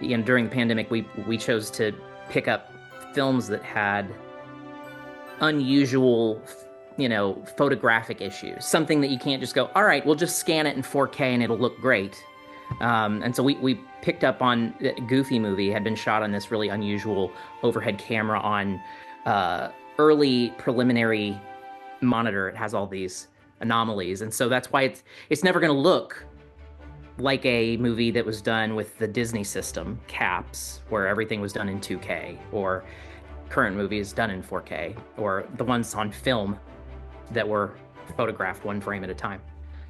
during the pandemic, we chose to pick up films that had unusual, photographic issues. Something that you can't just go, all right, we'll just scan it in 4K and it'll look great. And so we picked up on Goofy movie had been shot on this really unusual overhead camera on early preliminary monitor. It has all these anomalies, and so that's why it's never going to look like a movie that was done with the Disney system, CAPS, where everything was done in 2K, or current movies done in 4K, or the ones on film that were photographed one frame at a time.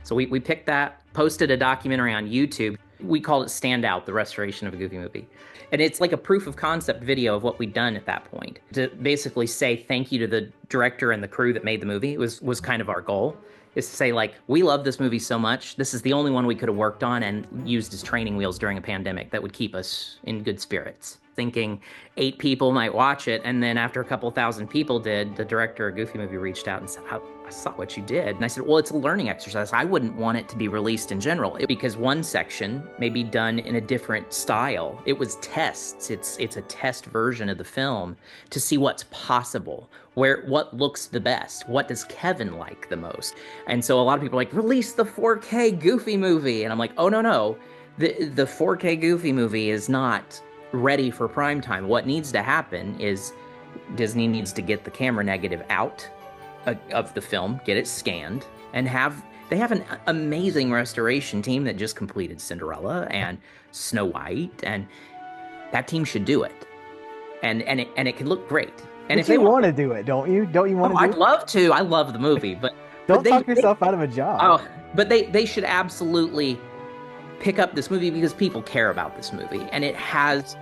So we picked that, posted a documentary on YouTube. We called it Standout, the restoration of a Goofy movie. And it's like a proof of concept video of what we'd done at that point. To basically say thank you to the director and the crew that made the movie was kind of our goal. Is to say, like, we love this movie so much. This is the only one we could have worked on and used as training wheels during a pandemic that would keep us in good spirits. Thinking 8 people might watch it, and then after a couple thousand people did, the director of Goofy movie reached out and said, I saw what you did. And I said, well, it's a learning exercise. I wouldn't want it to be released in general because one section may be done in a different style. It was tests. It's a test version of the film to see what's possible, what looks the best, what does Kevin like the most. And so a lot of people are like, release the 4K Goofy movie. And I'm like, oh, no. The 4K Goofy movie is not ready for prime time. What needs to happen is Disney needs to get the camera negative out of the film, get it scanned, and they have an amazing restoration team that just completed Cinderella and Snow White, and that team should do it. And it can look great. And but if they want to do it, don't you? Don't you want to do I'd love to. I love the movie, but don't talk yourself out of a job. Oh, but they should absolutely pick up this movie because people care about this movie, and it has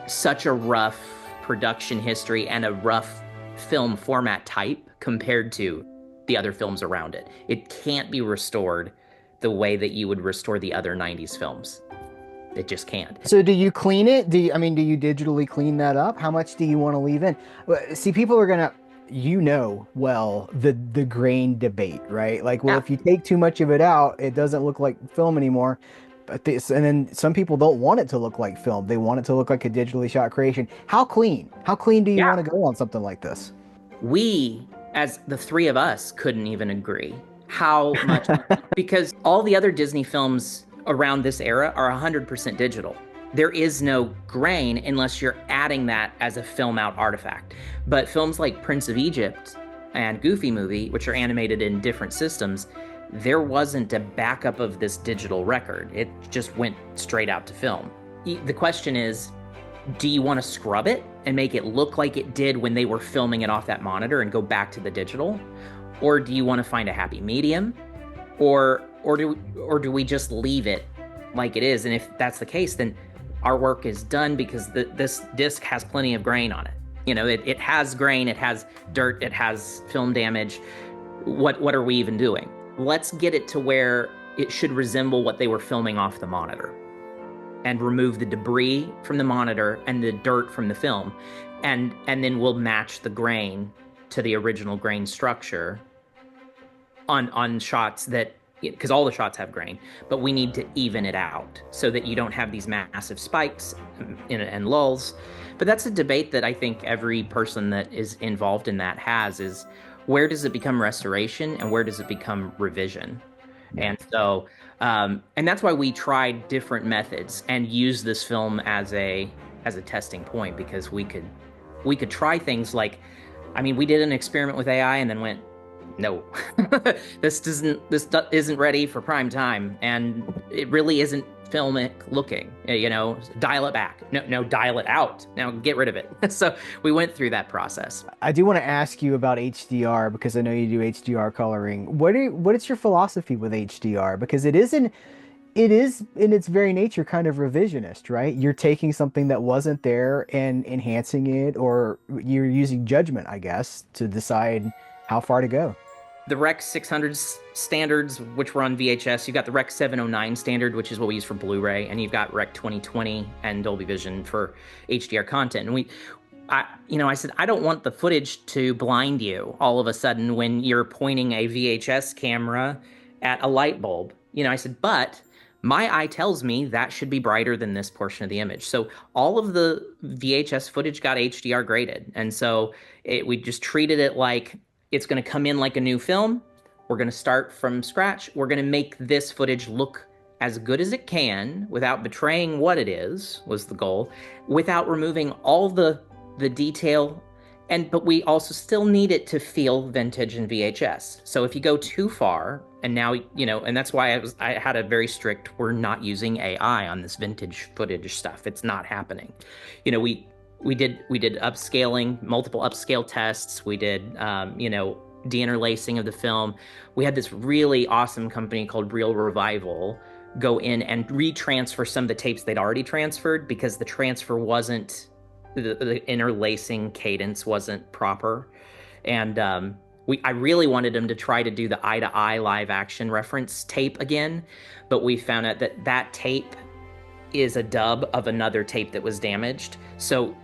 such a rough production history and a rough film format type compared to the other films around it. It can't be restored the way that you would restore the other 90s films. It just can't. So do you clean it? Do you digitally clean that up? How much do you want to leave in? See, people are gonna, the grain debate, right? Like, well, if you take too much of it out, it doesn't look like film anymore. But and then some people don't want it to look like film. They want it to look like a digitally shot creation. How clean do you want to go on something like this? We, as the 3 of us, couldn't even agree how much, because all the other Disney films around this era are 100% digital. There is no grain unless you're adding that as a film out artifact. But films like Prince of Egypt and Goofy movie, which are animated in different systems, there wasn't a backup of this digital record. It just went straight out to film. The question is, do you want to scrub it and make it look like it did when they were filming it off that monitor and go back to the digital? Or do you want to find a happy medium? Or do we just leave it like it is? And if that's the case, then our work is done because this disc has plenty of grain on it. It has grain, it has dirt, it has film damage. What are we even doing? Let's get it to where it should resemble what they were filming off the monitor and remove the debris from the monitor and the dirt from the film. And then we'll match the grain to the original grain structure on shots that, because all the shots have grain, but we need to even it out so that you don't have these massive spikes and lulls. But that's a debate that I think every person that is involved in that has, is where does it become restoration and where does it become revision? And so, and that's why we tried different methods and used this film as a testing point, because we could try things like, we did an experiment with AI and then went, no, this isn't ready for prime time, and it really isn't filmic looking. Dial it back. No, dial it out. Now get rid of it. So we went through that process. I do want to ask you about HDR, because I know you do HDR coloring. What is your philosophy with HDR? Because it is in its very nature kind of revisionist, right? You're taking something that wasn't there and enhancing it, or you're using judgment, I guess, to decide how far to go. The Rec 600 standards, which were on VHS, you've got the Rec 709 standard, which is what we use for Blu-ray, and you've got Rec 2020 and Dolby Vision for HDR content. And I said, I don't want the footage to blind you all of a sudden when you're pointing a VHS camera at a light bulb. I said, but my eye tells me that should be brighter than this portion of the image. So all of the VHS footage got HDR graded. And so we just treated it like it's going to come in like a new film. We're going to start from scratch. We're going to make this footage look as good as it can without betraying what it is, was the goal, without removing all the detail. But we also still need it to feel vintage and VHS. So if you go too far, and now, and that's why I had a very strict, we're not using AI on this vintage footage stuff. It's not happening. We did upscaling, multiple upscale tests. We did deinterlacing of the film. We had this really awesome company called Real Revival go in and retransfer some of the tapes they'd already transferred, because the transfer wasn't, the interlacing cadence wasn't proper. And I really wanted them to try to do the eye-to-eye live action reference tape again, but we found out that tape is a dub of another tape that was damaged. So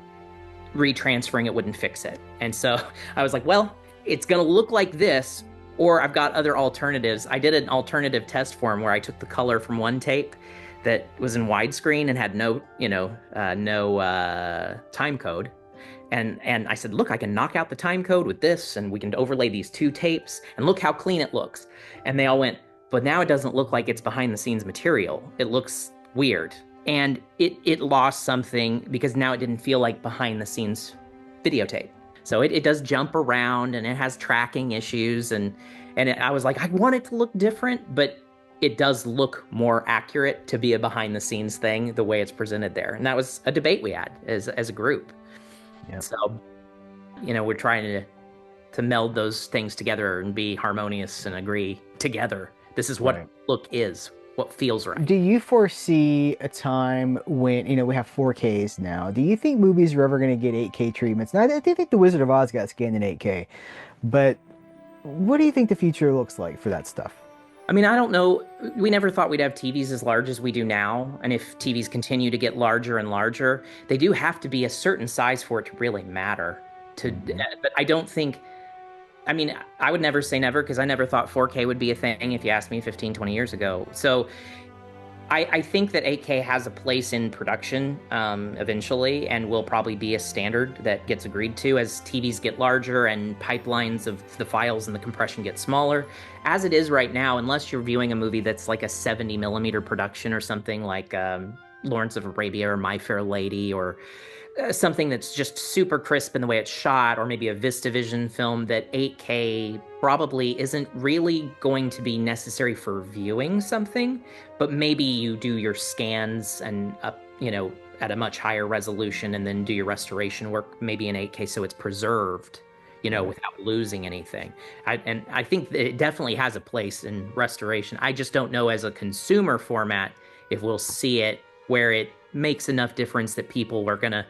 retransferring it wouldn't fix it. And so I was like, well, it's going to look like this, or I've got other alternatives. I did an alternative test form where I took the color from one tape that was in widescreen and had no time code. And I said, look, I can knock out the time code with this, and we can overlay these two tapes, and look how clean it looks. And they all went, but now it doesn't look like it's behind the scenes material. It looks weird. And it lost something, because now it didn't feel like behind the scenes videotape. So it does jump around, and it has tracking issues. I was like, I want it to look different, but it does look more accurate to be a behind the scenes thing, the way it's presented there. And that was a debate we had as a group. Yep. So, we're trying to meld those things together and be harmonious and agree together. This is what look is, what feels right. Do you foresee a time when, we have 4Ks now? Do you think movies are ever going to get 8K treatments? Now, I think The Wizard of Oz got scanned in 8K, but what do you think the future looks like for that stuff? I mean, I don't know. We never thought we'd have TVs as large as we do now. And if TVs continue to get larger and larger, they do have to be a certain size for it to really matter. But I don't think, I mean, I would never say never, because I never thought 4K would be a thing if you asked me 15, 20 years ago. So I think that 8K has a place in production eventually, and will probably be a standard that gets agreed to as TVs get larger and pipelines of the files and the compression get smaller. As it is right now, unless you're viewing a movie that's like a 70 millimeter production or something like Lawrence of Arabia or My Fair Lady, or something that's just super crisp in the way it's shot, or maybe a VistaVision film, that 8K probably isn't really going to be necessary for viewing something, but maybe you do your scans and up, at a much higher resolution, and then do your restoration work maybe in 8K so it's preserved, without losing anything. I think that it definitely has a place in restoration. I just don't know as a consumer format if we'll see it where it makes enough difference that people are going to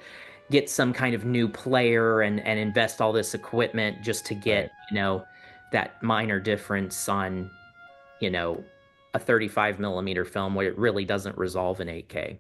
get some kind of new player and invest all this equipment just to get, that minor difference on, a 35 millimeter film where it really doesn't resolve in 8K.